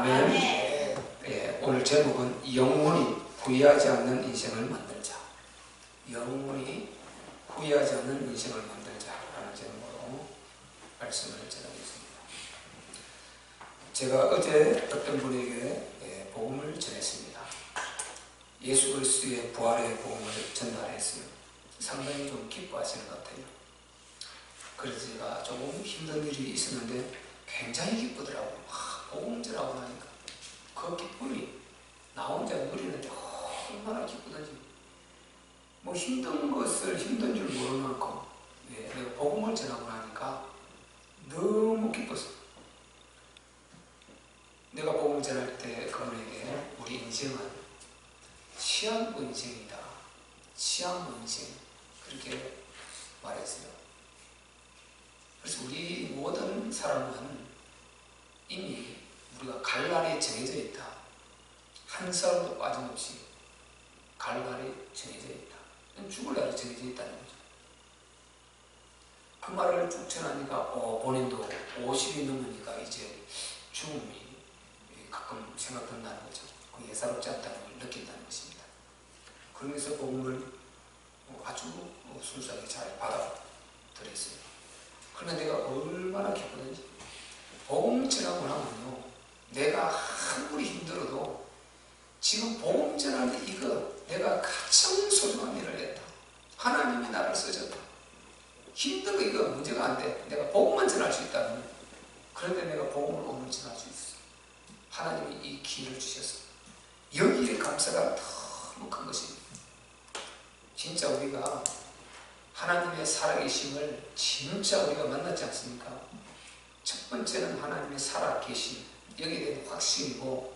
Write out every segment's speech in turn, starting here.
아멘. 예, 오늘 제목은 영원히 후회하지 않는 인생을 만들자. 영원히 후회하지 않는 인생을 만들자라는 제목으로 말씀을 전하겠습니다. 제가 어제 어떤 분에게 복음을 전했습니다. 예수 그리스도의 부활의 복음을 전달했어요. 상당히 좀 기뻐하시는 것 같아요. 그래서 제가 조금 힘든 일이 있었는데 굉장히 기쁘더라고요. 복음 전하고 나니까 그 기쁨이 나 혼자 누리는데 얼마나 기쁘던지. 뭐 힘든 것을 힘든 줄 모르는 만큼 내가 복음을 전하고 나니까 너무 기뻤어. 내가 복음을 전할 때 그분에게 우리 인생은 시한부 인생이다. 시한부 인생. 그렇게 말했어요. 그래서 우리 모든 사람은 이미 우리가 갈 날이 정해져 있다. 한 사람도 빠짐없이 갈 날이 정해져 있다. 죽을 날이 정해져 있다는 거죠. 그 말을 쭉 전하니까 본인도 50이 넘으니까 이제 죽음이 가끔 생각난다는 거죠. 그 예사롭지 않다는 걸 느낀다는 것입니다. 그러면서 복음을 아주 순수하게 잘 받아들였어요. 그러면 내가 얼마나 기쁘든지 복음 전하고 나면요, 내가 아무리 힘들어도 지금 복음 전하는 이거 내가 가장 소중한 일을 했다. 하나님이 나를 쓰셨다. 힘든 거 이거 문제가 안 돼. 내가 복음만 전할 수 있다면, 그런데 내가 복음을 오늘 전할 수 있어. 하나님이 이 기회를 주셔서 여기에 감사가 너무 큰 것입니다. 진짜 우리가 하나님의 살아계심을 진짜 우리가 만났지 않습니까? 첫 번째는 하나님의 살아계심, 여기에 대한 확신이고,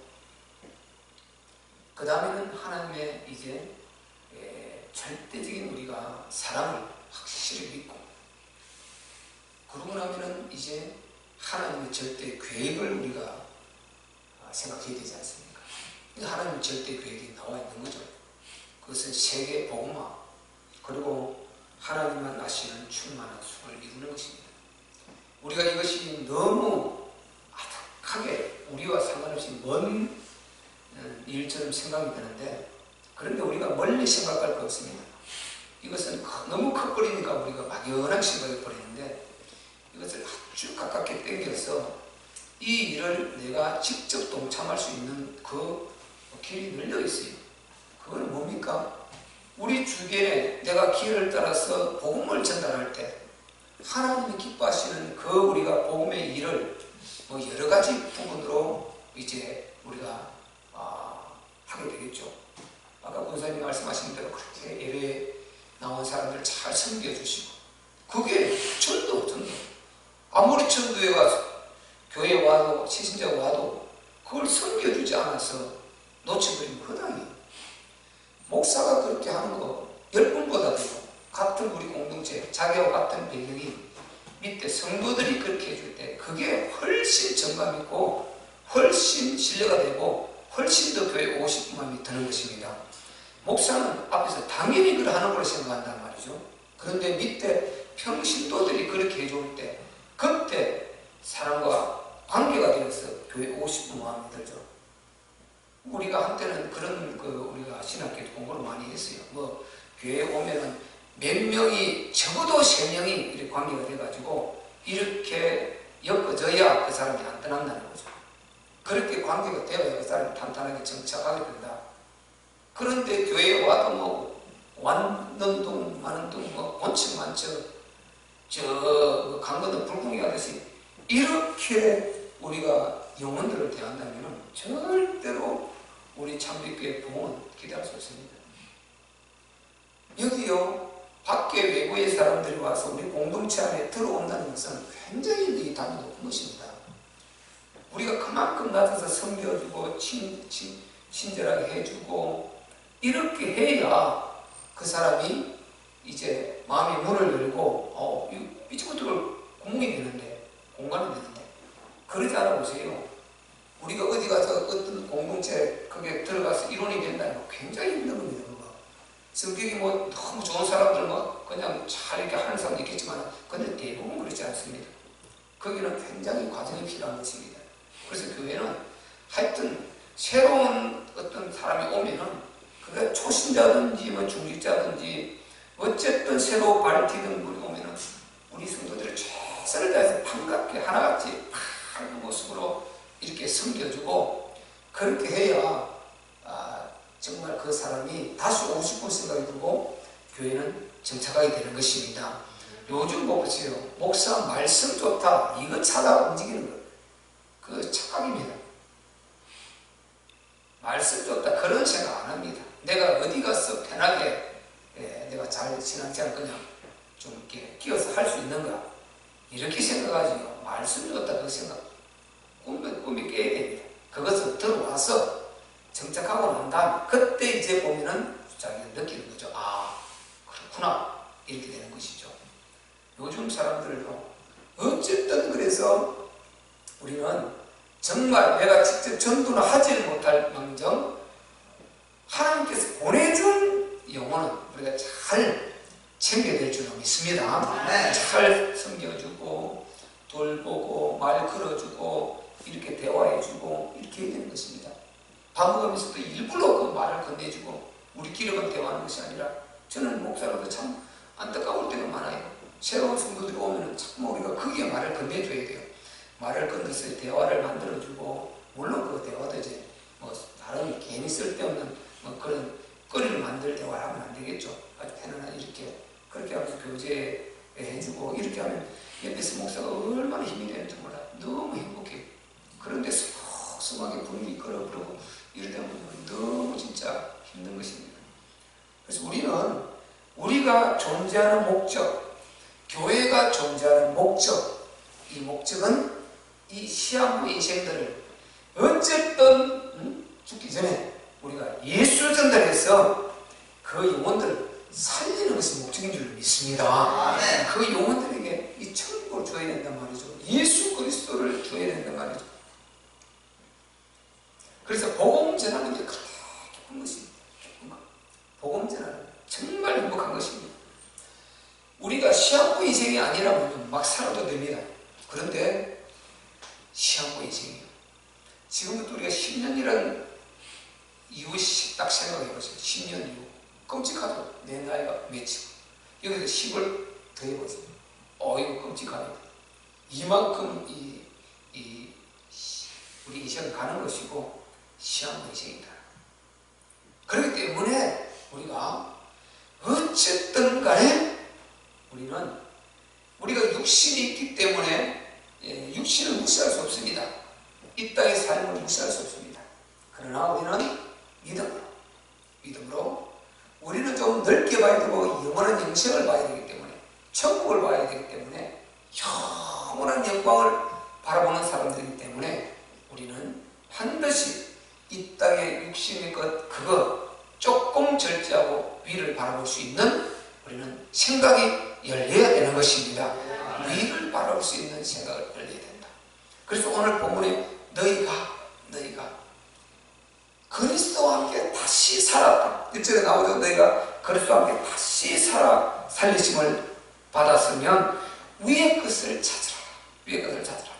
그 다음에는 하나님의 이제 절대적인 우리가 사랑을 확실히 믿고, 그러고 나면은 이제 하나님의 절대 계획을 우리가 생각해야 되지 않습니까? 하나님의 절대 계획이 나와 있는 거죠. 그것은 세계 복음화, 그리고 하나님만 아시는 충만한 수를 이루는 것입니다. 우리가 이것이 너무 아득하게 우리와 상관없이 먼 일처럼 생각이 되는데, 그런데 우리가 멀리 생각할 거 없습니다. 이것은 너무 커버리니까 우리가 막연하게 생각해 버리는데, 이것을 아주 가깝게 당겨서 이 일을 내가 직접 동참할 수 있는 그 길이 열려 있어요. 그건 뭡니까? 우리 주변에 내가 길을 따라서 복음을 전달할 때 하나님이 기뻐하시는 그 우리가 복음의 일을 여러 가지 부분으로 이제 우리가 하게 되겠죠. 아까 권사님 말씀하신 대로 그렇게 예배에 나온 사람들 잘 섬겨주시고, 그게 전도. 아무리 전도에 가서 교회에 와도 시신자가 와도 그걸 섬겨주지 않아서 놓쳐버리면 허당이에요. 목사가 그렇게 하는 거 10분보다도 같은 우리 공동체, 자기와 같은 배경이 밑에 성도들이 그렇게 해줄 때 그게 훨씬 정감 있고 훨씬 신뢰가 되고 훨씬 더 교회에 오고 싶은 마음이 드는 것입니다. 목사는 앞에서 당연히 그걸 하는 걸로 생각한단 말이죠. 그런데 밑에 평신도들이 그렇게 해줄 때 그때 사람과 관계가 되어서 교회에 오고 싶은 마음이 들죠. 우리가 한때는 그런 우리가 신학교 공부를 많이 했어요. 교회에 오면은 몇 명이, 적어도 3명이 이렇게 관계가 돼가지고 이렇게 엮어져야 그 사람이 안 떠난다는 거죠. 그렇게 관계가 되어야 그 사람이 탄탄하게 정착하게 된다. 그런데 교회에 와도 왔는 둥 마는 둥 원칙만 강건은 불궁이 하듯이 이렇게 우리가 영혼들을 대한다면 절대로 우리 참빛교회 부흥은 기대할 수 없습니다. 여기요, 밖에 외부의 사람들이 와서 우리 공동체 안에 들어온다는 것은 굉장히 이 담이 높은 것입니다. 우리가 그만큼 나서서 섬겨주고 친절하게 해주고 이렇게 해야 그 사람이 이제 마음의 문을 열고 이쪽부터 구멍이 되는데, 공간이 되는데, 그러지 않아 보세요. 우리가 어디 가서 어떤 공동체 거기에 들어가서 이론이 된다는 거 굉장히 힘든 겁니다. 성격이 너무 좋은 사람들 그냥 잘 이렇게 하는 사람도 있겠지만, 근데 대부분 그렇지 않습니다. 거기는 굉장히 과정이 필요한 것입니다. 그래서 교회는 하여튼 새로운 어떤 사람이 오면은 그게 초신자든지 뭐 중직자든지 어쨌든 새로 발디딘 분이 오면은 우리 성도들을 최선을 다해서 반갑게 하나같이 하는 모습으로 이렇게 섬겨주고, 그렇게 해야 정말 그 사람이 다시 오고 싶은 생각이 들고 교회는 정착하게 되는 것입니다. 요즘 보세요. 목사 말씀 좋다, 이거 찾아 움직이는 거, 그 착각입니다. 말씀 좋다 그런 생각 안 합니다. 내가 어디 가서 편하게 내가 잘 신앙생활 그냥 좀 이렇게 끼어서 할 수 있는가, 이렇게 생각하지요. 말씀 좋다 그 생각 꿈이 깨야 됩니다. 그것을 들어와서 정착하고 난 다음에 그때 이제 보면은 자기가 느끼는 거죠. 아, 그렇구나, 이렇게 되는 것이죠. 요즘 사람들도 어쨌든 그래서 우리는 정말 내가 직접 전도는 하지를 못할 망정 하나님께서 보내준 영혼은 우리가 잘 챙겨야 될 줄로 믿습니다. 네. 잘 섬겨주고 돌보고 말 걸어주고 이렇게 대화해주고 이렇게 해야 되는 것입니다. 방법하면서도 일부러 그 말을 건네주고 우리끼리만 대화하는 것이 아니라, 저는 목사로도 참 안타까울 때가 많아요. 새로운 성도들이 오면은 참 우리가 거기에 말을 건네줘야 돼요. 말을 건너서 대화를 만들어주고, 물론 그 대화도 이제 뭐 다른 괜히 쓸데없는 뭐 그런 거리를 만들 대화를 하면 안 되겠죠. 아주 편안하게 이렇게 그렇게 하면서 교제해주고 이렇게 하면 옆에서 목사가 얼마나 힘이 되는지 몰라. 너무 행복해요. 그런데 소소하게 분위기 끌어부르고 이럴 때 보면 너무 진짜 힘든 것입니다. 그래서 우리는 우리가 존재하는 목적, 교회가 존재하는 목적, 이 목적은 이 시한부 인생들을 어쨌든 죽기 전에 우리가 예수 전달해서 그 영혼들을 살리는 것이 목적인 줄 믿습니다. 그 영혼들에게 이 천국을 줘야 된단 말이죠. 예수 그리스도를 줘야 된단 말이죠. 그래서 복음 전하는 게 그렇게 기쁜 것입니다. 복음 전하는 정말 행복한 것입니다. 우리가 시한부 인생이 아니라면 막 살아도 됩니다. 그런데 시한부 인생이에요. 지금부터 우리가 10년이라는 이후 딱 생각해보세요. 10년 이후 끔찍하죠. 내 나이가 몇이고 여기서 10을 더해보세요. 이거 끔찍합니다. 이만큼 우리 인생은 가는 것이고 시한부 인생이다. 그렇기 때문에 우리가 어쨌든 간에 우리가 육신이 있기 때문에 육신을 무시할 수 없습니다. 이 땅의 삶을 무시할 수 없습니다. 그러나 우리는 믿음으로 우리는 좀 넓게 봐야 되고 영원한 영생을 봐야 되기 때문에, 천국을 봐야 되기 때문에, 영원한 영광을 바라보는 사람들이기 때문에 우리는 반드시 이 땅의 육신의 그거 조금 절제하고 위를 바라볼 수 있는 우리는 생각이 열려야 되는 것입니다. 위를 바라볼 수 있는 생각을 열려야 된다. 그래서 오늘 본문에 너희가 그리스도와 함께 다시 살았다. 이쪽에 나오죠. 너희가 그리스도와 함께 다시 살리심을 받았으면 위의 것을 찾으라. 위의 것을 찾으라.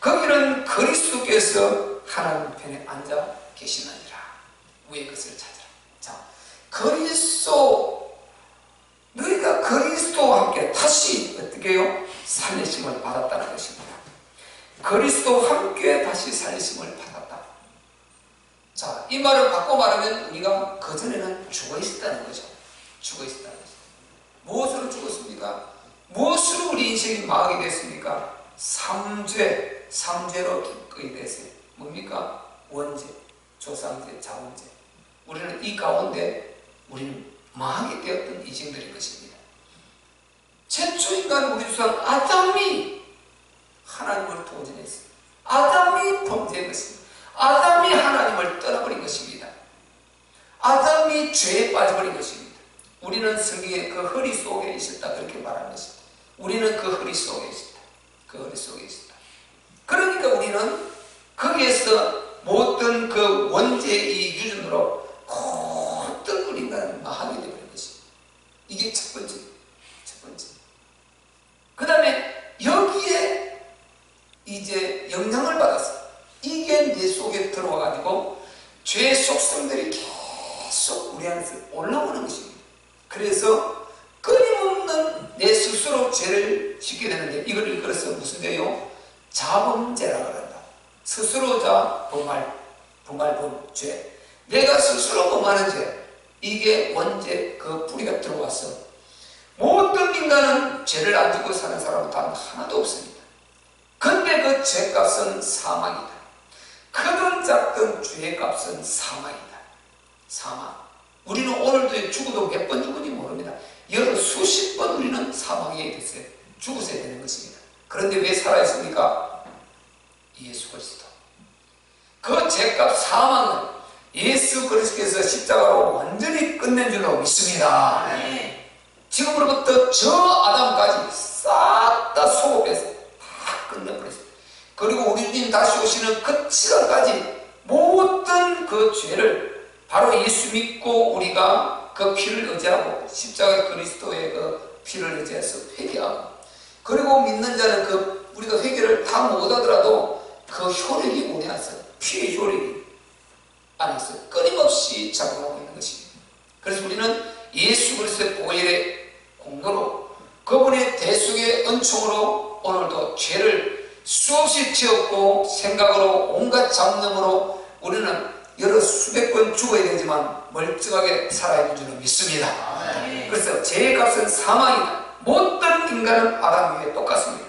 거기는 그리스도께서 하나님 편에 앉아 계시느니라. 위의 것을 찾으라. 자, 너희가 그리스도와 함께 다시 어떻게 해요? 살리심을 받았다는 것입니다. 그리스도와 함께 다시 살리심을 받았다. 자, 이 말을 바꿔 말하면 우리가 그전에는 죽어 있었다는 거죠. 죽어 있었다는 거죠. 무엇으로 죽었습니까? 무엇으로 우리 인생이 망하게 됐습니까? 삼죄로 죽게 됐어요. 뭡니까? 원죄, 조상죄, 자원죄. 우리는 이 가운데 우리는 망하게 되었던 인생들인 것입니다. 최초 인간 우리 조상 아담이 하나님을 도전했어요. 아담이 범죄한 것입니다. 아담이 하나님을 떠나버린 것입니다. 아담이 죄에 빠져버린 것입니다. 우리는 성경에 그 허리 속에 있었다 그렇게 말하는 것입니다. 우리는 그 허리 속에 있었다. 그 허리 속에 있었다. 그러니까 우리는 거기에서 모든 그 원죄의 이 유전으로 곧든 우리 인간은 망하게 되버린 것입니다. 이게 첫 번째. 그 다음에 여기에 이제 영향을 받았어. 이게 내 속에 속에 들어와가지고 죄의 속성들이 계속 우리 안에서 올라오는 것입니다. 그래서 끊임없는 내 스스로 죄를 짓게 되는데, 이걸 일컬어서 무슨 죄요? 자범죄라고 한다. 스스로자 범죄. 내가 스스로 범하는 죄, 이게 원죄 그 뿌리가 들어왔어. 모든 인간은 죄를 안 짓고 사는 사람은 단 하나도 없습니다. 근데 그 죄값은 사망이다. 크든 작든 죄의 값은 사망이다. 사망. 우리는 오늘도 죽어도 몇 번 죽은지 모릅니다. 여러 수십 번 우리는 사망에 됐어요. 죽었어야 되는 것입니다. 그런데 왜 살아있습니까? 예수 그리스도. 그 죄값 사망은 예수 그리스도께서 십자가로 완전히 끝낸 줄로 믿습니다. 네. 지금으로부터 저 아담까지 싹 다 소급해서 다 끝내버렸어요. 그리고 우리 주님 다시 오시는 그 시간까지 모든 그 죄를 바로 예수 믿고 우리가 그 피를 의지하고 십자가 그리스도의 그 피를 의지해서 회개하고, 그리고 믿는 자는 그 우리가 회개를 다 못하더라도 그 효력이 우리 안에서, 피의 효력이 안에서 끊임없이 작용하고 있는 것입니다. 그래서 우리는 예수 그리스도의 보혈의 공로로, 그분의 대속의 은총으로 오늘도 죄를 수없이 지었고, 생각으로 온갖 잡념으로 우리는 여러 수백 번 죽어야 되지만 멀쩡하게 살아있는 줄은 믿습니다. 그래서 죄의 값은 사망이다. 모든 인간은 아담 위에 똑같습니다.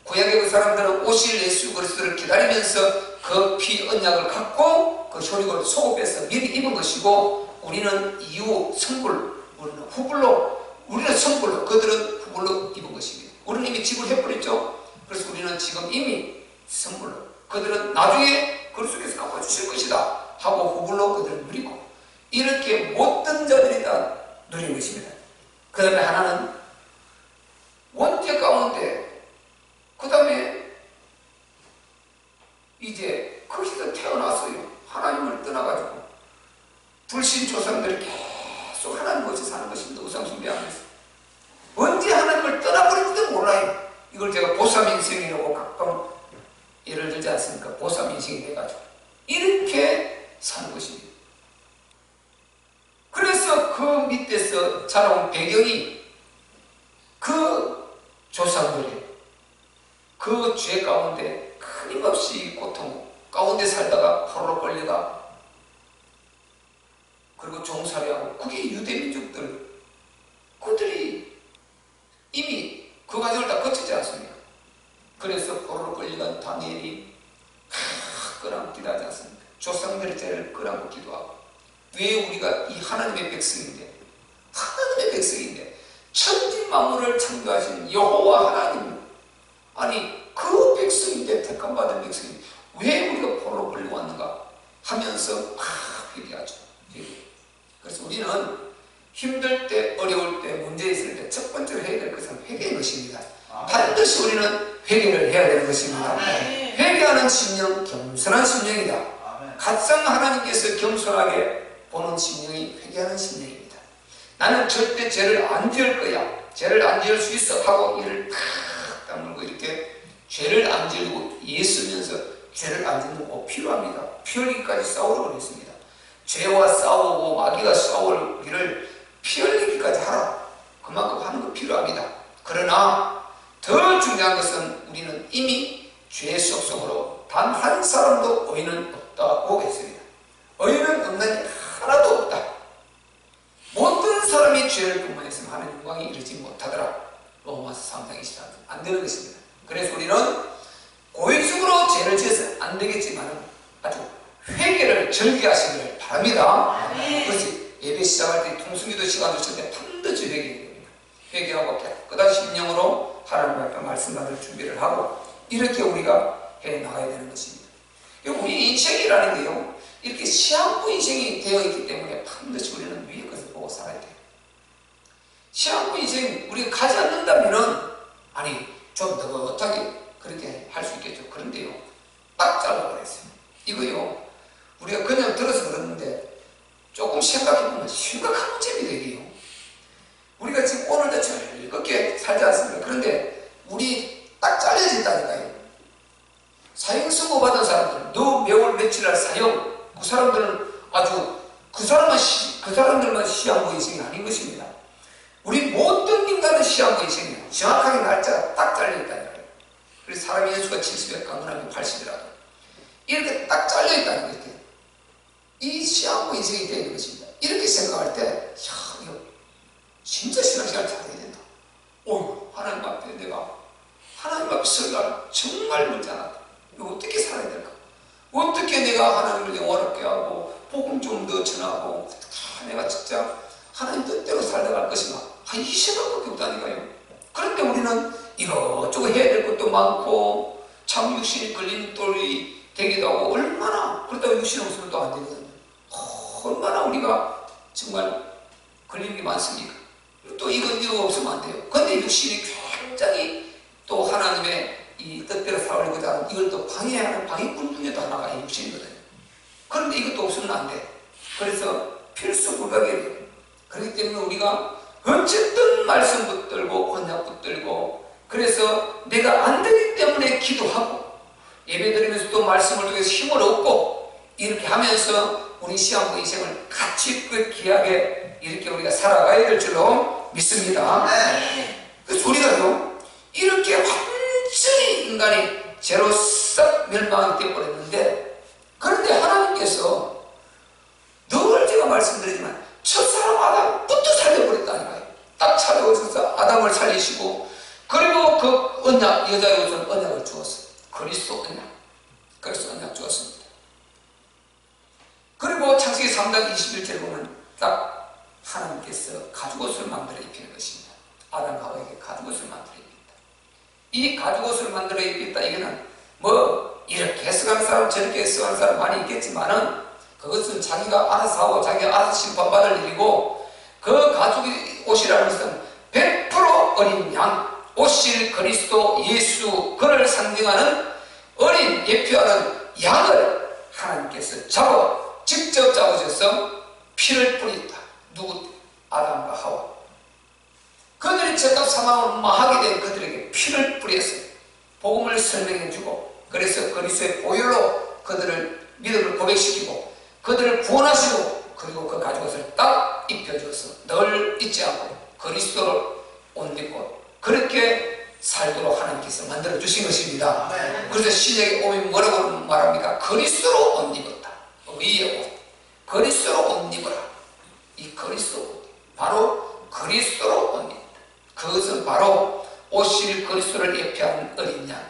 구약의 그 사람들은 오실 예수 그리스도를 기다리면서 그 피 언약을 갖고 그 효력을 소급해서 미리 입은 것이고, 우리는 이후 성불, 우리는 후불로, 우리는 성불로, 그들은 후불로 입은 것입니다. 우리는 이미 지불해버렸죠. 그래서 우리는 지금 이미 성불로, 그들은 나중에 그리스도께서 갚아주실 것이다 하고 후불로 그들은 누리고, 이렇게 못된 자들이 다 누린 것입니다. 그 다음에 하나는 원죄 가운데, 그 다음에 이제 거기서 태어났어요. 하나님을 떠나가지고 불신 조상들이 계속 하나님 없이 사는 것입니다. 우상숭배하면서 언제 하나님을 떠나버린지도 몰라요. 이걸 제가 보쌈인생이라고 가끔 예를 들지 않습니까? 보쌈인생이 돼가지고 이렇게 사는 것입니다. 그래서 그 밑에서 자라온 배경이 그 조상들의 그 죄 가운데 끊임없이 고통 가운데 살다가 포로로 끌려가, 그리고 종살이하고, 그게 유대민족들, 그들이 이미 그 과정을 다 거치지 않습니까? 그래서 포로로 끌려간 다니엘이 끌어안기도 하지 않습니까? 조상들의 죄를 끌어안기도 하고, 왜 우리가 이 하나님의 백성인데, 하나님의 백성인데 천지 만물을 창조하신 여호와 하나님, 아니 그 백성인데, 택함받은 백성인데 왜 우리가 포로로 끌려왔는가 하면서 회개하죠. 그래서 우리는 힘들 때, 어려울 때, 문제 있을 때 첫 번째로 해야 될 것은 회개인 것입니다. 반드시 우리는 회개를 해야 되는 것입니다. 회개하는 심령, 겸손한 심령이다. 가장 하나님께서 겸손하게 보는 심령이 회개하는 심령입니다. 나는 절대 죄를 안 지을 거야, 죄를 안 지을 수 있어 하고 이를 탁 다물고 이렇게 죄를 안 지르고 예수면서 죄를 안 짓는 거 필요합니다. 피 흘리기까지 싸우라고 그랬습니다. 죄와 싸우고 마귀가 싸울 일을 피 흘리기까지 하라. 그만큼 하는 거 필요합니다. 그러나 더 중요한 것은 우리는 이미 죄 속성으로 단 한 사람도 의인은 없다고 했습니다. 의인은 없는 하나도 없다. 모든 사람이 죄를 분만했으면 하나님 영광에 이르지 못하더라. 로마서 3장 24절. 안 되는 것입니다. 그래서 우리는 고의적으로 죄를 지어서 안 되겠지만 아주 회개를 절개하시기를 바랍니다. 그렇지. 예배 시작할 때 통성기도 시간 주실 때 반드시 회개해야 됩니다. 회개하고 깨끗한 심령으로 하나님 앞에 말씀 받을 준비를 하고 이렇게 우리가 해 나가야 되는 것입니다. 우리 인생이라는 게요, 이렇게 시한부 인생이 되어 있기 때문에 반드시 우리는 위의 것을 보고 살아야 돼요. 시한부 인생 우리가 가지 않는다면은, 아니 좀 느긋하게 그렇게 할 수 있겠죠. 그런데요, 딱 잘라버렸어요. 이거요, 우리가 그냥 들어서 그러는데 조금 생각해보면 심각한 문제입니다. 이게요, 우리가 지금 오늘도 즐겁게 살지 않습니까? 그런데 우리 딱 잘려진다니까요. 사형 선고 받은 사람들, 너 매월 며칠 날 사형, 그 사람들은 아주 그 사람들만 시한부 인생이 아닌 것입니다. 우리 모든 인간은 시한부 인생이에요. 정확하게 날짜가 딱 잘려있다는 거예요. 그래서 사람의 연수가 70에 강건하면 80이라도 이렇게 딱 잘려있다는 거예요. 이 시한부 인생이 되는 것입니다. 이렇게 생각할 때, 야, 이거 진짜 신앙생활 잘해야 된다. 어휴, 하나님 앞에 내가 하나님 앞에 서기가 정말 문제하다. 이거 어떻게 살아야 될까? 어떻게 내가 하나님을 영화롭게 하고 복음 좀 더 전하고 내가 진짜 하나님 뜻대로 살아갈 것인가? 이 생각밖에 없다니까요. 그런데 우리는 이것저것 해야 될 것도 많고 참 육신이 걸린 돌이 되기도 하고 얼마나 그렇다고 육신 없으면 또 안 되거든요. 얼마나 우리가 정말 걸리는 게 많습니까? 또 이거 없으면 안 돼요. 근데 육신이 굉장히 또 하나님의 이 뜻대로 살아가고자 하는 이걸 또 방해하는 방해꾼 중에 또 하나가 이 육신이거든요. 그런데 이것도 없으면 안 돼. 그래서 필수 불가결이에요. 그렇기 때문에 우리가 어쨌든 말씀 붙들고 언약 붙들고 그래서 내가 안 되기 때문에 기도하고 예배드리면서 또 말씀을 통해서 힘을 얻고 이렇게 하면서 우리 시한부 인생을 같이 귀하게 이렇게 우리가 살아가야 될 줄로 믿습니다. 그래서 우리가요 이렇게 완전히 인간이 죄로 싹 멸망이 되어버렸는데 그런데 하나님께서 늘 제가 말씀드리지만 첫사람 아담부터 살려버렸다니까요. 딱 찾아오셔서 아담을 살리시고 그리고 그 언약 여자의 옷은 언약을 주었어요. 그리스도 언약. 그리스도 언약 주었습니다. 그리고 창세기 3장 21절에 보면 딱 하나님께서 가죽옷을 만들어 입히는 것입니다. 아담 하와에게 가죽옷을 만들어 입힌다. 이 가죽옷을 만들어 입힌다 이거는 뭐 이렇게 해석하는 사람 저렇게 해석하는 사람 많이 있겠지만은 그것은 자기가 알아서 하고 자기가 알아서 심판받을 일이고 그 가죽옷이라는 것은 100% 어린 양 오실 그리스도 예수 그를 상징하는 어린 예표하는 양을 하나님께서 직접 잡으셔서 피를 뿌렸다. 누구? 아담과 하와. 그들이 죄값 사망을 하게 된 그들에게 피를 뿌렸어요. 복음을 설명해주고 그래서 그리스도의 보혈로 그들을 믿음을 고백시키고 그들을 구원하시고 그리고 그 가죽옷을 딱 입혀줘서 늘 잊지 않고 그리스도를 옷 입고 그렇게 살도록 하나님께서 만들어주신 것입니다. 그래서 신약에 오면 뭐라고 말합니까? 그리스도로 옷 입었다. 위의 옷. 그리스도로 옷 입어라. 이 그리스도 옷. 바로 그리스도로 옷 입었다. 그것은 바로 오실 그리스도를 예표하는 어린 양.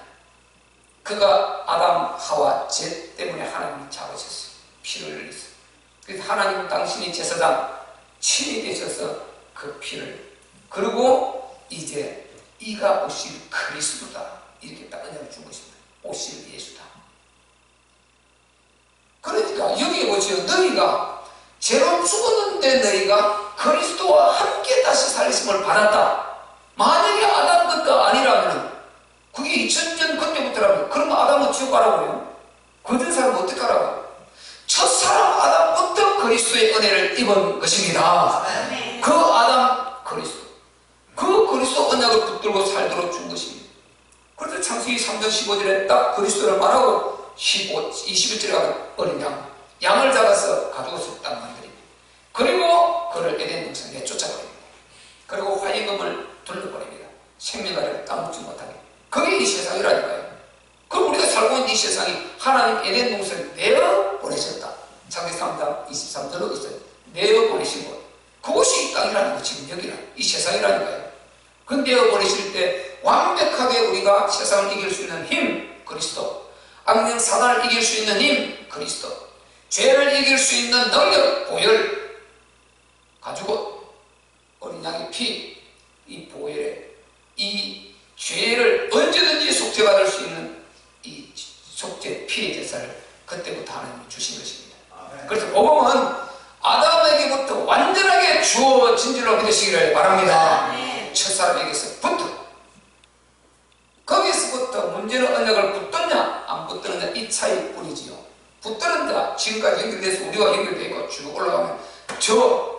그가 아담 하와 죄 때문에 하나님이 잡으셨어요. 피를 흘렸어요. 그래서 하나님은 당신이 제사장 친히 되셔서 그 피를 그리고 이제 이가 오실 그리스도다 이렇게 딱 언약을 준 것입니다. 오실 예수다. 그러니까 여기에 보시오. 너희가 죄로 죽었는데 너희가 그리스도와 함께 다시 살리심을 받았다. 만약에 아담 것가 아니라면 그게 2000년 그때부터라면 그러면 아담은 지옥 가라고요. 그런 사람은 어떻게 가라고? 첫사람 아담부터 그리스도의 은혜를 입은 것입니다. 그 아담 그리스도 그 그리스도 언약을 붙들고 살도록 준 것입니다. 그래서 창세기 3장 15절에 딱 그리스도를 말하고 21절에 가면 어린 양을 잡아서 가죽옷을 딱 만들입니다. 그리고 그를 에덴 동산에 내쫓아버립니다. 그리고 화임금을 둘러버립니다. 생명가를 따먹지 못하게. 그게 이 세상이라니까요. 그럼 우리가 살고 있는 이 세상이 하나님 에덴 동산에 내어보내셨다. 창세기 3장 23절로 있어요. 내어보내신 곳. 그곳이 이 땅이라는 거 지금 여기는 이 세상이라니까요. 그 내어보내실 때 완벽하게 우리가 세상을 이길 수 있는 힘 그리스도, 악령 사단을 이길 수 있는 힘 그리스도, 죄를 이길 수 있는 능력 보혈 가지고 어린 양의 피, 이 보혈에 이 죄를 언제든지 속죄받을 수 있는 이 속죄 피의 제사를 그때부터 하나님이 주신 것입니다. 그래서 복음은 아담에게부터 완전하게 주어진 줄로 믿으시기를 바랍니다. 첫사람에게서부터 거기서부터 문제는 언약을 붙드냐 안 붙드느냐 이 차이뿐이지요. 붙드는 자가 지금까지 연결돼서 우리와 연결되어 있고 쭉 올라가면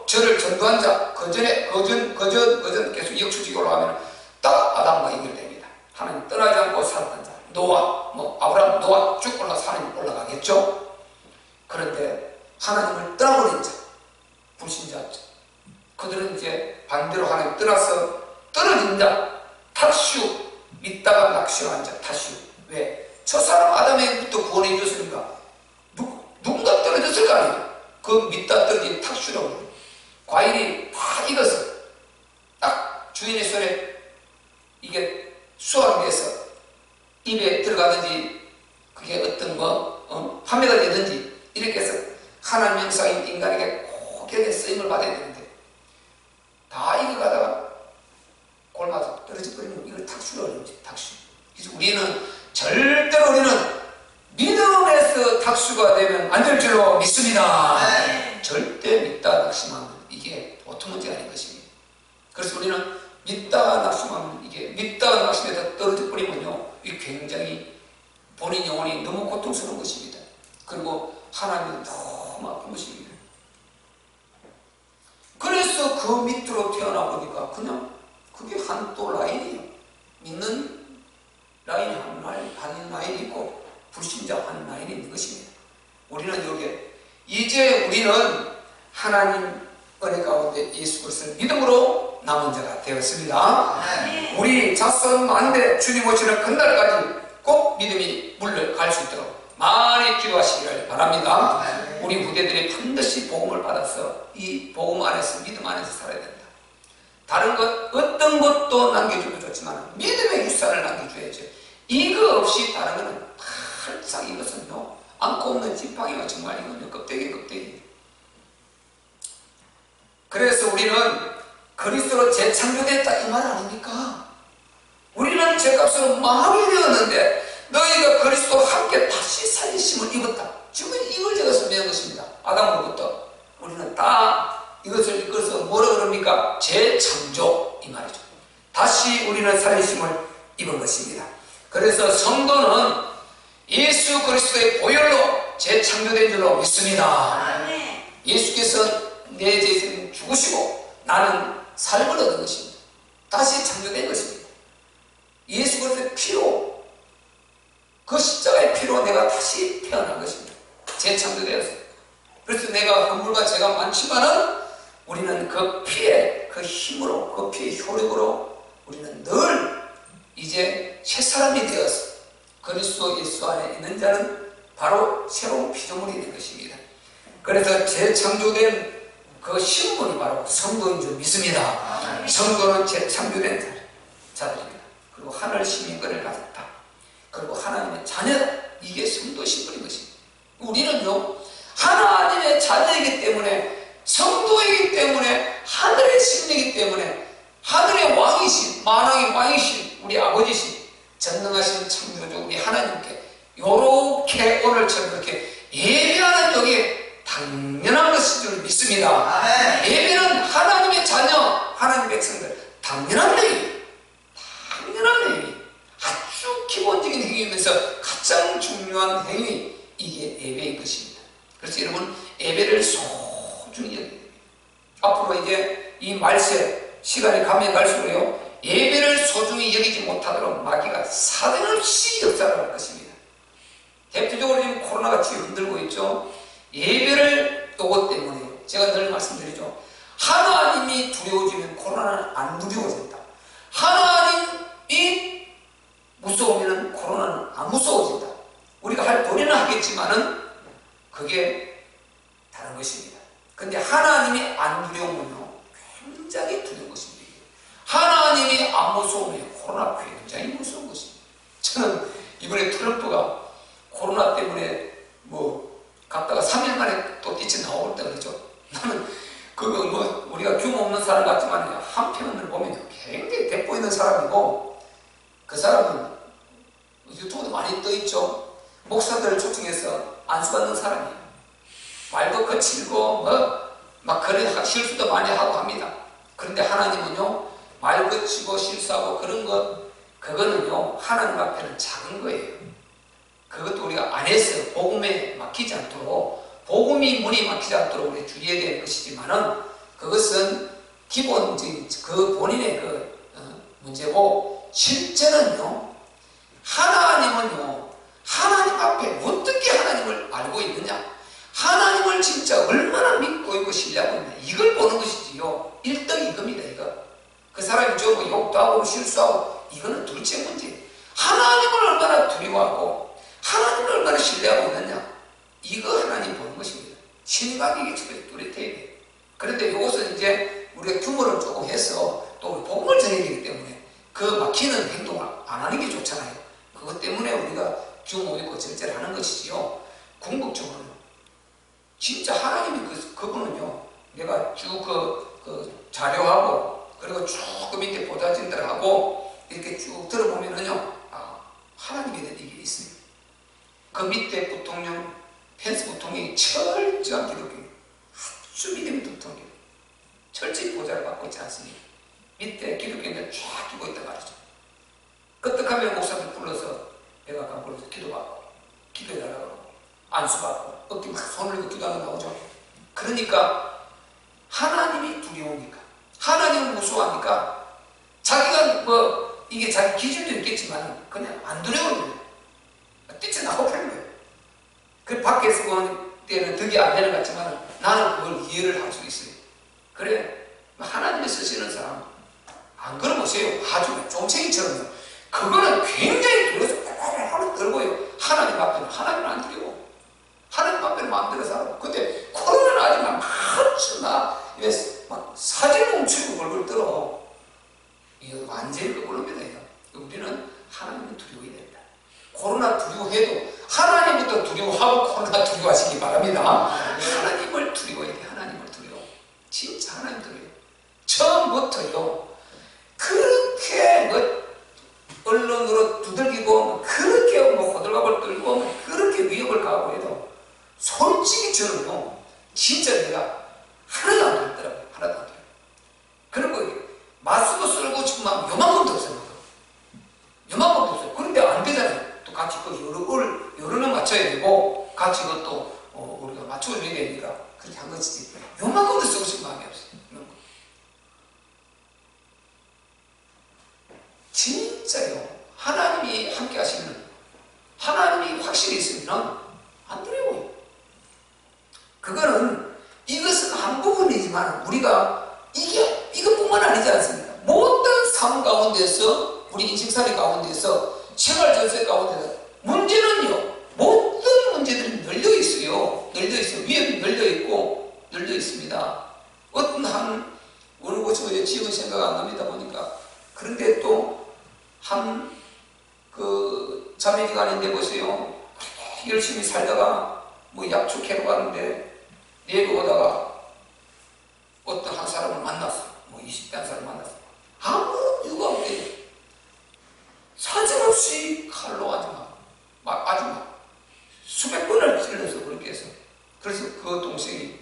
저를 전도한 자 거전 계속 역추적이 올라가면 딱 아담과 연결됩니다. 하나님 떠나지 않고 살았던 자 노아 아브라함 노아 쭉 올라가서 하나님 올라가겠죠. 하나님을 떠나버린 자, 불신자죠. 그들은 이제 반대로 하나님 떠나서 떨어진 자, 탁슈, 믿다가 낙슈한 자, 탁슈. 왜? 저 사람 아담에게부터 구원해 줬으니까 누군가 떨어졌을 거 아니에요. 그 믿다 떨어진 탁슈라고 해요. 과일이 다 익어서 딱 주인의 손에 이게 수확이 돼서 입에 들어가든지 그게 어떤 판매가 되든지 이렇게 해서 하나님 형상인 인간에게 고객의 쓰임을 받아야 되는데 다 익어가다가 골마서 떨어져 버리면 이걸 탁슈라고 그러지. 탁슈. 그래서 우리는 절대로 우리는 믿음에서 탁슈가 되면 안 될 줄로 믿습니다. 절대 믿다 낙심하면 이게 보통 문제가 아닌 것입니다. 그래서 우리는 믿다가 낙심하면 이게 믿다가 낙심해서 떨어져 버리면요, 이 굉장히 본인 영혼이 너무 고통스러운 것입니다. 그리고 하나님은 너무 아픈 것입니다. 그래서 그 밑으로 태어나 보니까 그냥 그게 한 또 라인이에요. 믿는 라인이 한 라인이 있고 불신자 한 라인이 있는 것입니다. 우리는 여기에 이제 우리는 하나님 은혜 가운데 예수 그리스도를 믿음으로 남은 자가 되었습니다. 우리 자손 만대 주님 오시는 그날까지 꼭 믿음이 물러갈 수 있도록 많이 기도하시기를 바랍니다. 우리 후대들이 반드시 복음을 받아서 이 복음 안에서 믿음 안에서 살아야 된다. 다른 것 어떤 것도 남겨줘도 좋지만 믿음의 유산을 남겨줘야죠. 이거 없이 다른 거는 팔짝 이것은요 안고 없는 지팡이가 정말 이거는 껍데기. 그래서 우리는 그리스도로 재창조됐다 이 말 아닙니까? 우리는 죄값으로 망하게 되었는데 너희가 그리스도와 함께 다시 살리심을 입었다. 지금 이걸 제가 설명한 것입니다. 아담으로부터 우리는 다 이것을 이끌어서 뭐라 그럽니까? 재창조 이 말이죠. 다시 우리는 살리심을 입은 것입니다. 그래서 성도는 예수 그리스도의 보혈로 재창조된 줄로 믿습니다. 예수께서 내 죄를 죽으시고 나는 삶을 얻은 것입니다. 다시 창조된 것입니다. 예수 그리스도의 피로, 그 십자가의 피로 내가 다시 태어난 것입니다. 재창조되어서. 그래서 내가 허물과 죄가 많지만은 우리는 그 피의 그 힘으로, 그 피의 효력으로 우리는 늘 이제 새 사람이 되어서 그리스도 예수 안에 있는 자는 바로 새로운 피조물이 된 것입니다. 그래서 재창조된 그 신분이 바로 성도인 줄 믿습니다. 성도는 재창조된 자들입니다. 그리고 하늘 시민권을 가졌다. 그리고 하나님의 자녀다. 이게 성도 신분인 것입니다. 우리는요 하나님의 자녀이기 때문에, 성도이기 때문에, 하늘의 신이기 때문에 하늘의 왕이신, 만왕의 왕이신 우리 아버지신 전능하신 창조주 우리 하나님께 요렇게 오늘처럼 그렇게 예배하는 여기에 당연한 것인 줄 믿습니다. 예배는 하나님의 자녀, 하나님의 백성들 당연한 행위, 아주 기본적인 행위이면서 가장 중요한 행위, 이게 예배인 것입니다. 그래서 여러분 예배를 소중히 여겨야 됩니다. 앞으로 이제 이 말세 시간이 가면 갈수록요 예배를 소중히 여기지 못하도록 마귀가 사정없이 역사를 할 것입니다. 대표적으로 지금 코로나같이 흔들고 있죠. 예배를 요것 때문에 제가 늘 말씀드리죠. 하나님이 두려워지면 코로나는 안 두려워진다. 하나님이 무서우면 코로나는 안 무서워진다. 우리가 할 도리는 하겠지만은 그게 다른 것입니다. 근데 하나님이 안 두려우면요 굉장히 두려운 것입니다. 하나님이 안 무서우면 코로나 굉장히 무서운 것입니다. 저는 이번에 트럼프가 코로나 때문에 갔다가 3일 만에 또 뛰쳐 나올 때 그러죠. 나는 그거 우리가 규모 없는 사람 같지만 한편을 보면 굉장히 대포 있는 사람이고, 그 사람은 유튜브도 많이 떠있죠. 목사들을 초청해서 안수받는 사람이에요. 말도 거칠고 막 그런 실수도 많이 하고 합니다. 그런데 하나님은요 말 거치고 실수하고 그런 그거는요 하나님 앞에는 작은 거예요. 그것도 우리가 안 해서 복음에 막히지 않도록, 복음이 문이 막히지 않도록 우리 주의해야 될 것이지만은 그것은 기본적인 그 본인의 문제고, 실제는요 하나님은요 하나님 앞에 어떻게 하나님을 알고 있느냐, 하나님을 진짜 믿고 신뢰하고 있냐, 이걸 보는 것이지요. 1등 이겁니다. 이거 그 사람이 좀 욕도 하고 실수하고 이거는 둘째 문제. 하나님을 얼마나 두려워하고 하나님을 얼마나 신뢰하고 있느냐, 이거 하나님 보는 것입니다. 신각이게 뚜렷해야 돼요. 그런데 이것은 이제 우리가 규모를 조금 해서 또 우리 복음을 전해야 되기 때문에 그 막히는 행동을 안 하는 게 좋잖아요. 그것 때문에 우리가 규모 있고 절제를 하는 것이지요. 궁극적으로는 진짜 하나님이 그분은요, 내가 쭉 자료하고 그리고 쭉 그 밑에 보좌진들하고 이렇게 쭉 들어보면은요, 하나님에 대한 이게 있습니다. 그 밑에 부통령, 펜스 부통령이 철저한 기독교, 아주 믿음이 두터운 기독교, 철저히 보좌를 받고 있지 않습니까? 밑에 기독교인들 쫙 두고 있단 말이죠. 끄떡하면 목사들 불러서 백악관 불러서 기도받고 기도해달라고 안수받고 어깨 막 손을 들고 기도하는 나오죠. 그러니까 하나님이 두려우니까, 하나님을 무서워하니까 자기가 뭐 이게 자기 기준도 있겠지만 그냥 안 두려워요. 뛰쳐나오고 하는 거예요. 그 밖에서 보는 때는 득이 안 되는 것 같지만 나는 그걸 이해를 할 수 있어요. 그래, 하나님이 쓰시는 사람 안 걸어보세요. 아주 좀챙이처럼요. 그거는 굉장히 두려워서 하루 떨고요. 하나님 앞에는 하나님은 안 두려워. 하나님 앞에는 마음대로 살아. 근데 코로나는 아직 막 사진 뭉치고 걸걸 떨어. 이거 완전히 거꾸로입니다. 우리는 하나님을 두려워해야 된다. 코로나 두려워해도 하나님부터 두려워하고 코로나 두려워하시기 바랍니다. 하나님을 두려워해야 돼. 하나님을 두려워. 진짜 하나님 두려워. 처음부터요, 그렇게 언론으로 두들기고 그렇게 호들갑을 떨고 그렇게 위협을 가하고 해도 솔직히 저는요, 진짜 내가 하나도 안 들더라고요. 하나도 안 들어요. 그리고 마스크 쓰고 싶은 마음 요만큼도 없어요. 요만큼도 없어요. 그런데 안 되잖아요. 또 같이 여론을 맞춰야 되고 같이 그것도 우리가 맞춰줘야 되니까 그렇게 한 것이지. 요만큼도 쓰고 싶은 마음이 없어요. 진짜요. 하나님이 함께 하시면, 하나님이 확실히 있으면 안 두려워요. 그거는, 이것은 한 부분이지만 우리가 이것뿐만 아니지 않습니까? 모든 삶 가운데서, 우리 인생살이 가운데서, 생활전세 가운데서 문제는요, 모든 문제들이 널려 있어요. 위협이 널려 있고 널려 있습니다. 어떤 어느 곳에 지역은 생각 안 납니다 보니까. 그런데 또 자매기관인데 보세요. 열심히 살다가 뭐 약초캐러 가는데 내고 오다가 어떤 한 사람을 만났어. 뭐 20대 한 사람을 만났어. 아무 이유가 없대요. 사정없이 칼로 아주 막 수백 번을 찔러서 그렇게 해서. 그래서 그 동생이,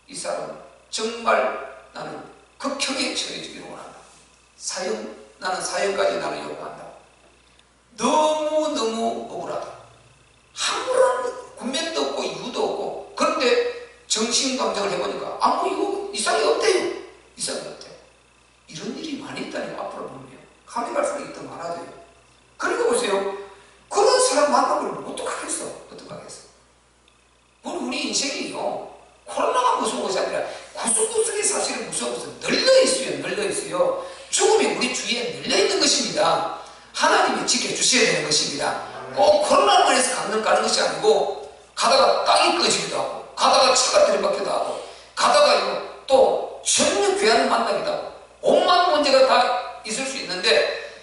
이 사람 정말 나는 극형에 처해주기를 원한다. 나는 사형까지 나는 요구한다. 너무너무 억울하다. 아무런 군면도 없고 이유도 없고. 그런데 정신감정을 해보니까 아무 이상이 없대요. 이상이 없대요. 이런 일이 많이 있다니 앞으로 보면요. 감이 갈수록 있더 많아져요. 그리고 보세요. 그런 사람 만나면 어떡하겠어? 우리 인생이요. 코로나가 무서운 것이 아니라 구석구석에 사실은 무서운 것은 널려있어요. 죽음이 우리 주위에 널려있는 것입니다. 하나님이 지켜주셔야 되는 것입니다. 꼭 코로나로 인해서 강릉 가는 것이 아니고, 가다가 땅이 꺼지기도 하고, 가다가 차가 들이박히기도 하고, 가다가 또 전혀 괴한을 만나기도 하고, 온갖 문제가 다 있을 수 있는데,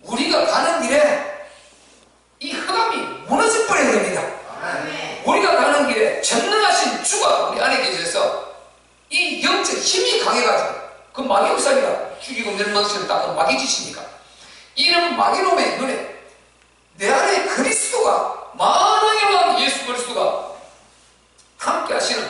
우리가 가는 길에 이 흑암이 무너져 버려야 됩니다. 우리가 가는 길에 전능하신 주가 우리 안에 계셔서 이 영적 힘이 강해가지고, 그 마귀 역사가 죽이고 멸망시키는 딱 그 마귀 짓이니까, 이런 마귀놈의 눈에 내 안에 그리스도가, 만왕의 왕 예수 그리스도가 함께 하시는,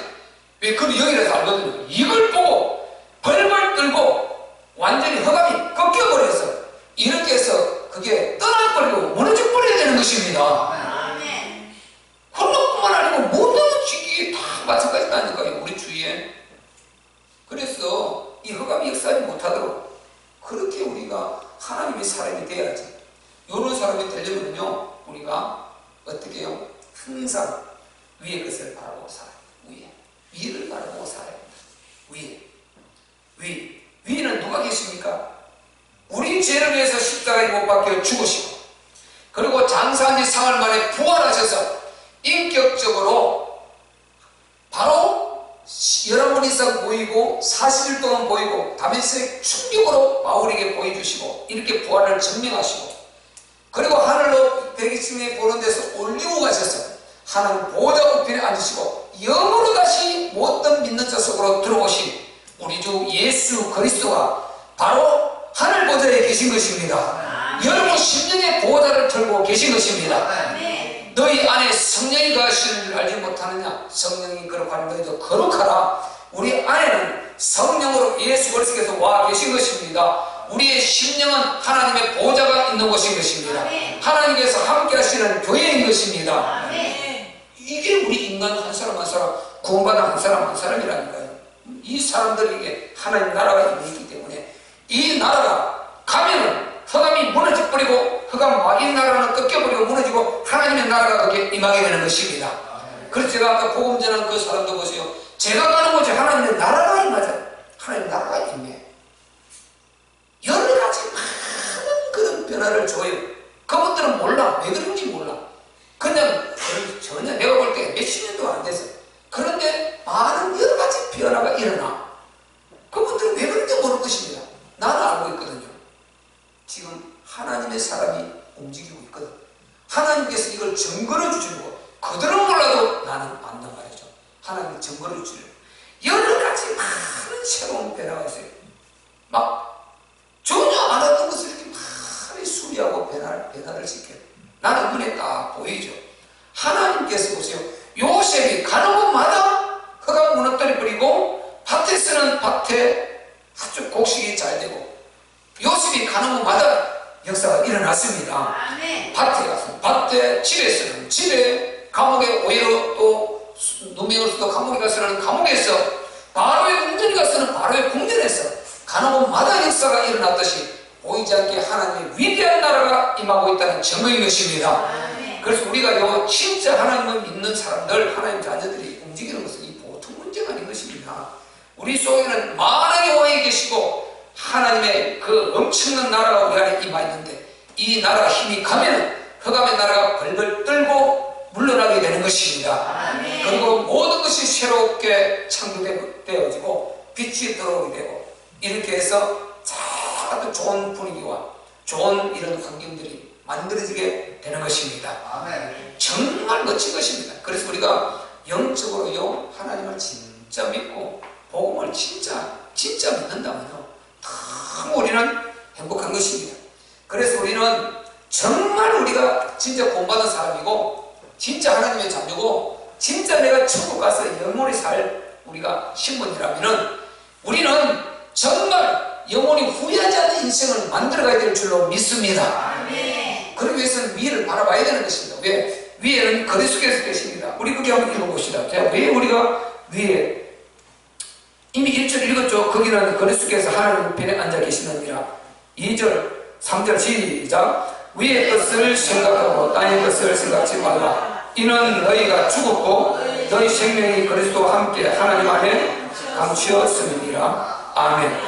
왜 그는 영이라서 알거든요. 이걸 보고 벌벌 떨고 완전히 흑암이 꺾여버려서 이렇게 해서 그게 떠나버리고 무너져버려야 되는 것입니다. 코로나뿐만 아니고 모든 지기 다 마찬가지다니까요. 우리 주위에. 그래서 이 흑암이 역사하지 못하도록 그렇게 우리가 하나님의 사람이 되어야지. 이런 사람이 되려면요, 우리가 어떻게 해요? 항상 위의 것을 바라보고 살아요. 위에. 위를 바라보고 살아야 합니다. 위에는 누가 계십니까? 우리 죄를 위해서 십자가에 못 박혀 죽으시고, 그리고 장사한 지 사흘 만에 부활하셔서 인격적으로 바로 여러 번 이상 보이고 40일 동안 보이고 다메섹 충격으로 바울에게 보여주시고 이렇게 부활을 증명하시고, 그리고 하늘로 대기층에 보는 데서 올리고 가셔서 하나님 보좌 우편에 앉으시고 영으로 다시 모든 믿는 자 속으로 들어오신 우리 주 예수 그리스도가 바로 하늘 보좌에 계신 것입니다. 여러분 심령의 보좌를 털고 계신 것입니다. 너희 안에 성령이 거하시는 줄 알지 못하느냐? 성령이 거룩하니 너희도 거룩하라. 우리 안에는 성령으로 예수 그리스도께서 와 계신 것입니다. 우리의 심령은 하나님의 보좌가 있는 곳인 것입니다. 하나님께서 함께 하시는 교회인 것입니다. 이게 우리 인간 한 사람 한 사람, 구원받은 한 사람 한 사람이라니까요. 이 사람들에게 하나님 나라가 있기 때문에 이 나라가 가면은 흑암이 무너져 버리고 흑암 마귀의 나라는 꺾여버리고 무너지고 하나님의 나라가 거기에 임하게 되는 것입니다. 그래서 제가 아까 복음 전한 그 사람도 보세요. 제가 가는 곳에 하나님의 나라가 임하잖아요. 하나님의 나라가 임해. 여러 가지 많은 그런 변화를 줘요. 그분들은 몰라. 왜 그런지 몰라. 그냥 전혀 내가 볼 때 몇십 년도 안 돼서. 그런데 많은 여러 가지 변화가 일어나. 그분들은 왜 그런지 모를 것입니다. 나는 알고 있거든요. 지금 하나님의 사람이 움직이고 있거든. 하나님께서 이걸 증거를 주시고 그들은 몰라도 나는 안단 말이죠. 하나님이 증거를 주시고 여러 가지 많은 새로운 변화가 있어요. 막 전혀 안 했던 것을 이렇게 많이 수리하고 변화를 시켜요. 나는 눈에 딱 보이죠. 하나님께서 보세요. 요셉이 가는 곳마다 흑암 무너뜨려 버리고 밭에서는 밭에 아주 곡식이 잘 되고, 요셉이 가는 곳마다 역사가 일어났습니다. 밭에 가서 밭에, 집에서는 집에, 감옥에 오히려 또 누명으로서도 감옥에 가서는 감옥에서, 바로의 궁전에 가서는 바로의 궁전에서 가는 곳마다 역사가 일어났듯이 보이지 않게 하나님의 위대한 나라가 임하고 있다는 증거인 것입니다. 그래서 우리가 요 진짜 하나님을 믿는 사람들, 하나님 자녀들이 움직이는 것은 이 보통 문제가 아닌 것입니다. 우리 속에는 만왕의 왕이 계시고 하나님의 그 엄청난 나라가 우리 안에 임하 있는데, 이 나라 힘이 가면 흑암의 나라가 벌벌 떨고 물러나게 되는 것입니다. 그리고 모든 것이 새롭게 창조되어지고 빛이 들어오게 되고, 이렇게 해서 아주 좋은 분위기와 좋은 이런 환경들이 만들어지게 되는 것입니다. 정말 멋진 것입니다. 그래서 우리가 영적으로요 하나님을 진짜 믿고 복음을 진짜 믿는다면요 참 우리는 행복한 것입니다. 그래서 우리는 정말 우리가 진짜 구원받은 사람이고 진짜 하나님의 자녀고 진짜 내가 천국 가서 영원히 살 우리가 신분이라면은 우리는 정말 영원히 후회하지 않는 인생을 만들어가야 될 줄로 믿습니다. 그러기 위해서는 위를 바라봐야 되는 것입니다. 왜? 위에는 그리스도께서 계십니다. 우리 그게 한번 읽어봅시다. 자, 왜 우리가 위에, 이미 1절 읽었죠. 거기는 그리스도께서 하나님 편에 앉아 계시느니라. 2절 3절 시작. 위의 것을 생각하고 땅의 것을 생각지 말라. 이는 너희가 죽었고 너희 생명이 그리스도와 함께 하나님 안에 감추었음이니라. 아멘.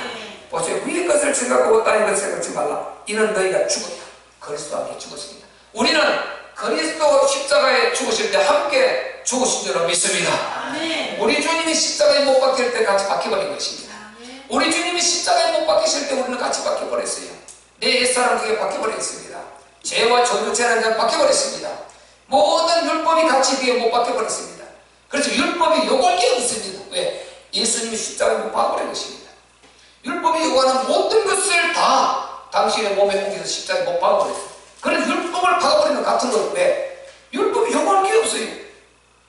보세요. 위의 것을 생각하고 땅의 것을 생각지 말라. 이는 너희가 죽었다. 그리스도와 함께 죽었습니다. 우리는 그리스도 십자가에 죽으실 때 함께 죽으신 줄로 믿습니다. 우리 주님이 십자가에 못 박힐 때 같이 박혀버린 것입니다. 우리 주님이 십자가에 못 박히실 때 우리는 같이 박혀버렸어요. 내 옛사람 그게 박혀버렸습니다. 죄와 저주 죄라는 자 박혀버렸습니다. 모든 율법이 같이 그게 못 박혀버렸습니다. 그래서 율법이 요구할 게 없습니다. 왜? 예수님이 십자가에 못 박아버린 것입니다. 율법이 요구하는 모든 것을 다 당신의 몸에 옮겨서 십자가에 못 박아버렸어요. 그래서 율법을 박아버리는 같은 건 왜? 율법이 요구할 게 없어요.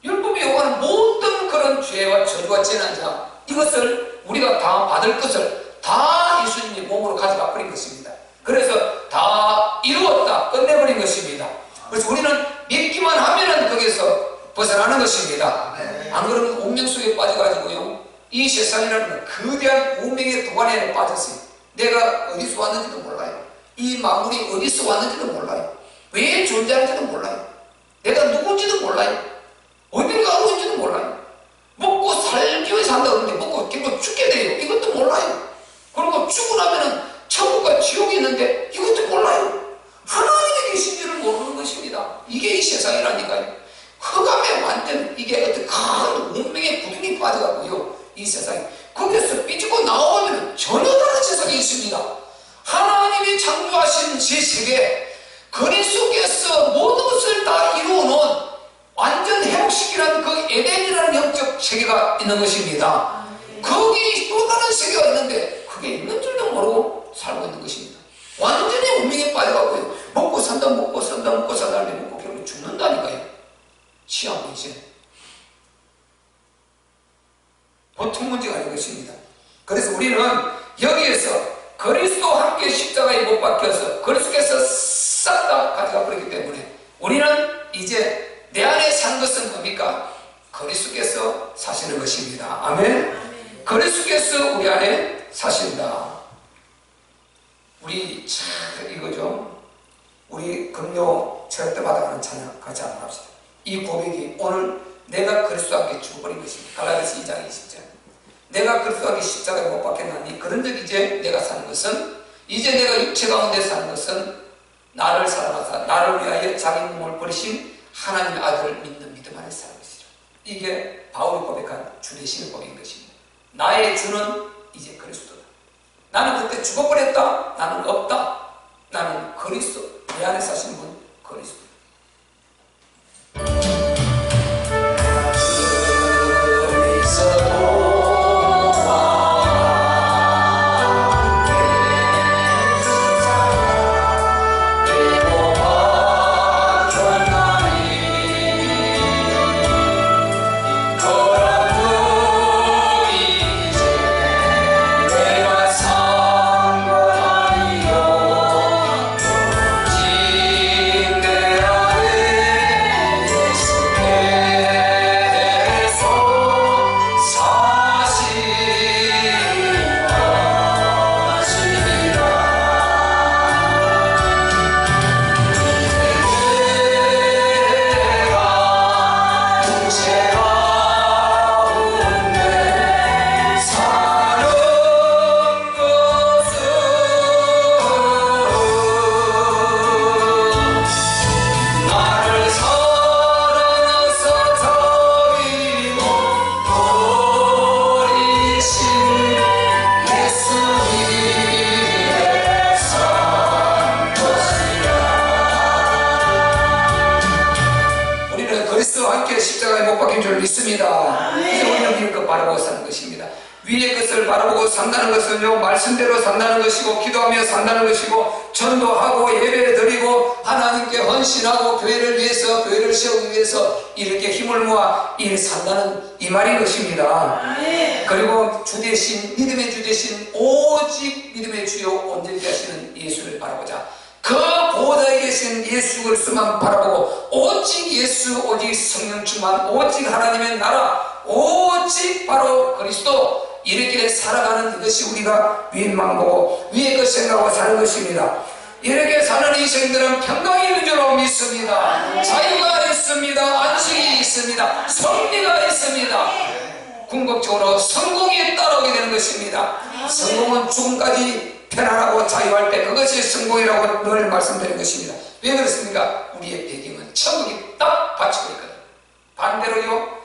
율법이 요구하는 모든 그런 죄와 저주와 재난자, 이것을 우리가 다 받을 것을 다 예수님이 몸으로 가져가 버린 것입니다. 그래서 다 이루었다, 끝내버린 것입니다. 그래서 우리는 믿기만 하면은 거기서 벗어나는 것입니다. 안 그러면 운명 속에 빠져가지고요, 이 세상이라는 거대한 운명의 도가니에 빠졌어요. 내가 어디서 왔는지도 몰라요. 이 만물이 어디서 왔는지도 몰라요. 왜 존재하는지도 몰라요. 내가 누군지도 몰라요. 어디로 가고 있는지도 몰라요. 먹고 살 이게 어떤 큰 운명의 구덩이 빠져가고요, 이 세상에 거기서 삐지고 나오면 전혀 다른 세상이 있습니다. 하나님이 창조하신 제 세계, 그리스도께서 모든 것을 다 이루어놓은 완전 회복시키는 그 에덴이라는 영적 세계가 있는 것입니다. 거기 또 다른 세계가 있는데 그게 있는 줄도 모르고 살고 있는 것입니다. 완전히 운명에 빠져가고요, 먹고 산다 먹고 산다 먹고 산다 하는데 먹고 결국 죽는다니까요. 취하고 이제 보통 문제가 아닌 것입니다. 그래서 우리는 여기에서 그리스도와 함께 십자가에 못 박혀서 그리스도께서 싹 다 가져가 버렸기 때문에 우리는 이제 내 안에 산 것은 뭡니까? 그리스도께서 사시는 것입니다. 아멘. 그리스도께서 우리 안에 사신다. 우리 참 이거죠. 우리 금요 철학 때마다 하는 찬양 같이 한번 합시다. 이 고백이 오늘 내가 그리스도와 함께 죽어버린 것입니다. 갈라디아서 2장 20절. 내가 그리스도와 함께 십자가에 못 박혔나니 그런즉 이제 내가 사는 것은, 이제 내가 육체 가운데 사는 것은 나를 사랑하사 나를 위하여 자기 몸을 버리신 하나님의 아들을 믿는 믿음 안에 사는 것이죠. 이게 바울이 고백한 주 되시는 고백인 것입니다. 나의 주는 이제 그리스도다. 나는 그때 죽어버렸다. 나는 없다. 나는 그리스도, 내 안에 사시는 분 그리스도. 산다는 것은요, 말씀대로 산다는 것이고 기도하며 산다는 것이고 전도하고 예배 드리고 하나님께 헌신하고 교회를 위해서, 교회를 세우기 위해서 이렇게 힘을 모아 일 산다는 이 말인 것입니다. 그리고 주 대신, 믿음의 주 대신 오직 믿음의 주요 온전케 하시는 예수를 바라보자. 그 보좌에 계신 예수 그리스도만 바라보고 오직 예수, 오직 성령 충만, 오직 하나님의 나라, 오직 바로 그리스도, 이렇게 살아가는 이것이 우리가 위에만 보고 위에 것 생각하고 사는 것입니다. 이렇게 사는 인생들은 평강이 있는 줄로 믿습니다. 자유가 있습니다. 안식이 있습니다. 승리가 있습니다. 궁극적으로 성공에 따라오게 되는 것입니다. 성공은 죽음까지 편안하고 자유할 때 그것이 성공이라고 늘 말씀드린 것입니다. 왜 그렇습니까? 우리의 배경은 천국이 딱 받치고 있거든요. 반대로요,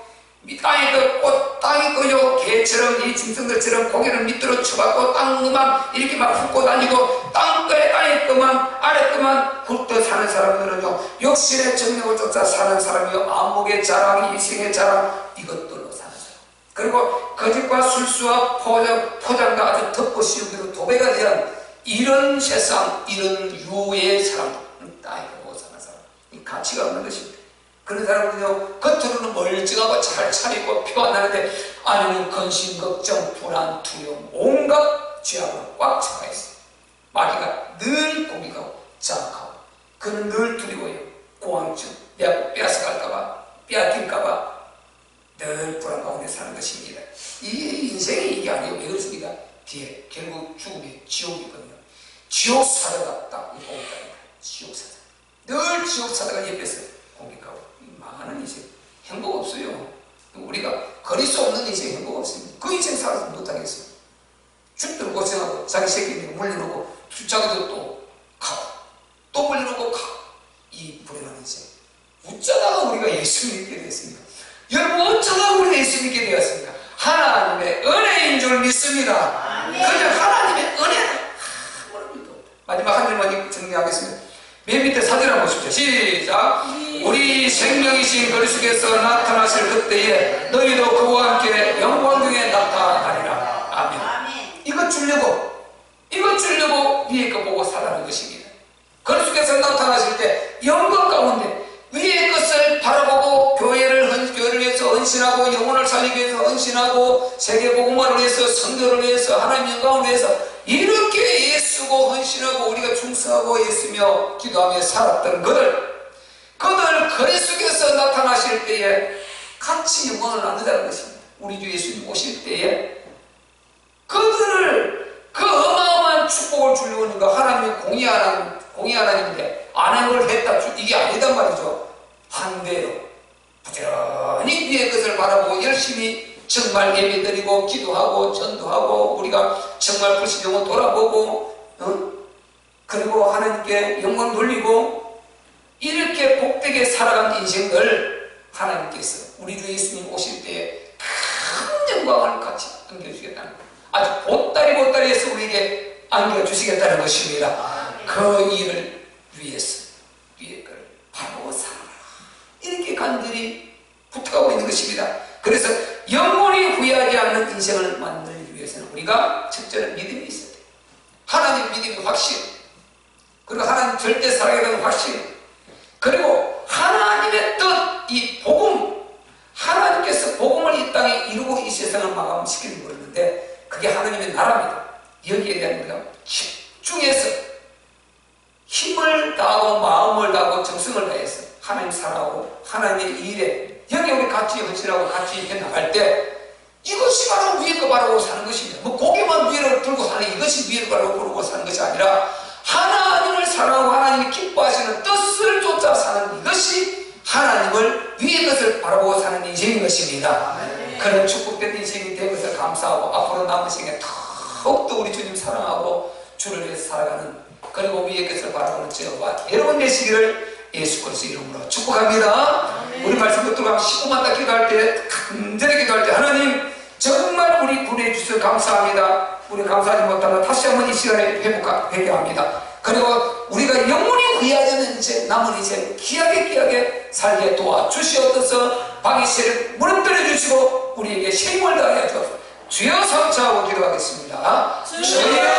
땅에 그 꽃, 땅이 그요 개처럼 이 짐승들처럼 고개를 밑으로 쳐박고 땅만 이렇게 막 훑고 다니고 땅에 그만 아래 그만 훑어 사는 사람들은요, 육신의 정력을 쫓아 사는 사람이요, 안목의 자랑, 이생의 자랑, 이것들로 사는 사람. 그리고 거짓과 술수와 포장과 아주 덮고 씌운 대로 도배가 대한 이런 세상, 이런 유의 사람, 땅에 보고 사는 사람, 이 가치가 없는 것입니다. 그런 사람은요, 겉으로는 멀쩡하고 잘 차리고 피가 안 나는데 안에는 근심, 걱정, 불안, 두려움, 온갖 죄악으로 꽉 차가 있어요. 마귀가 늘 공격하고 자극하고, 그는 늘 두려워요. 공황증, 내가 빼앗아갈까봐, 빼앗길까봐 늘 불안 가운데 사는 것입니다. 이 인생이 이게 아니에요. 왜 그렇습니까? 뒤에 결국 죽음의 지옥이 있거든요. 지옥 사자가 딱 보고 있다니까. 지옥 사자. 늘 지옥 사자가 옆에서 공격하고. 망하는 인생, 행복 없어요. 우리가 거릴 수 없는 인생, 행복 없습니다. 그 인생 살아서 못하겠어요. 죽도록 고생하고 자기 새끼들 물려놓고 자기도 또 가고 또 물려놓고 가고, 이 불행한 인생. 웃자다가 우리가 예수 믿게 됐습니다. 여러분 어쩌다 우리가 예수 믿게 되었습니까? 하나님의 은혜인 줄 믿습니다. 그냥 하나님의 은혜는 아무런 일도 없다. 마지막 한 줄만 정리하겠습니다. 맨 밑에 사진 한번 보십시오. 시작. 우리 생명이신 그리스도께서 나타나실 그때에 너희도 그와 함께 영광 중에 나타나리라. 아멘. 이것 주려고 위에 거 보고 살아가는 것입니다. 그리스도께서 나타나실 때 영광 가운데 위의 것을 바라보고 교회를 위해서 헌신하고 영혼을 살리기 위해서 헌신하고 세계복음화를 위해서 성도를 위해서 하나님 영광을 위해서 이렇게 애쓰고 헌신하고 우리가 충성하고 애쓰며 기도하며 살았던 그들 그리스도께서 나타나실 때에 같이 영광을 나누자는 것입니다. 우리 주 예수님 오실 때에 그들을 그 어마어마한 축복을 주려고 하는 거 하나님의 공의 하나님인데 안 한 걸 했다 이게 아니단 말이죠. 반대로 부지런히 위의 것을 바라보고 열심히 정말 예배드리고 기도하고 전도하고 우리가 정말 불신령을 돌아보고 그리고 하나님께 영광 돌리고 이렇게 복되게 살아간 인생을 하나님께서 우리 주 예수님 오실 때에 큰 영광을 같이 안겨주겠다는 거예요. 아주 보따리 해서 우리에게 안겨주시겠다는 것입니다. 그 일을 위해서 위에 걸 바라보고 살아라 이렇게 간절히 부탁하고 있는 것입니다. 그래서 영원히 후회하지 않는 인생을 만들기 위해서는 우리가 첫째로 믿음이 있어야 돼요. 하나님 믿음이 확신, 그리고 하나님 절대 사랑에 대한 확신, 그리고 하나님의 뜻, 이 복음, 하나님께서 복음을 이 땅에 이루고 이 세상을 마감시키는 거였는데 그게 하나님의 나라입니다. 여기에 대한 우리가 집중해서 힘을 다하고 마음을 다하고 정성을 다해서 하나님 사랑하고 하나님의 일에 여기 우리 같이 헌신하고 같이 해나갈 때 이것이 바로 위에 거 바라보고 사는 것입니다. 뭐 고개만 위로 들고 사는 이것이 위에 거 바라보고 사는 것이 아니라 하나님을 사랑하고 하나님이 기뻐하시는 뜻을 쫓아 사는 이것이 하나님을 위의 것을 바라보고 사는 인생인 것입니다. 그런 축복된 인생이 된 것을 감사하고 앞으로 남은 생에 더욱더 우리 주님 사랑하고 주를 위해서 살아가는 그리고 위의 것을 바라보는 저와 여러분 되시기를 예수 그리스도 이름으로 축복합니다. 우리 말씀 붙들고 15만 딱 기도할 때 간절히 기도할 때 하나님 정말 우리 구원해 주셔서 감사합니다. 우리 감사하지 못하면 다시 한번 이 시간에 회개합니다. 그리고 우리가 영원히 후회하는 이제 남은 이제 귀하게 살게 도와주시옵소서. 방해세를 무너뜨려 주시고 우리에게 힘을 다하여 주옵소서. 주여 삼차하고 기도하겠습니다. 주여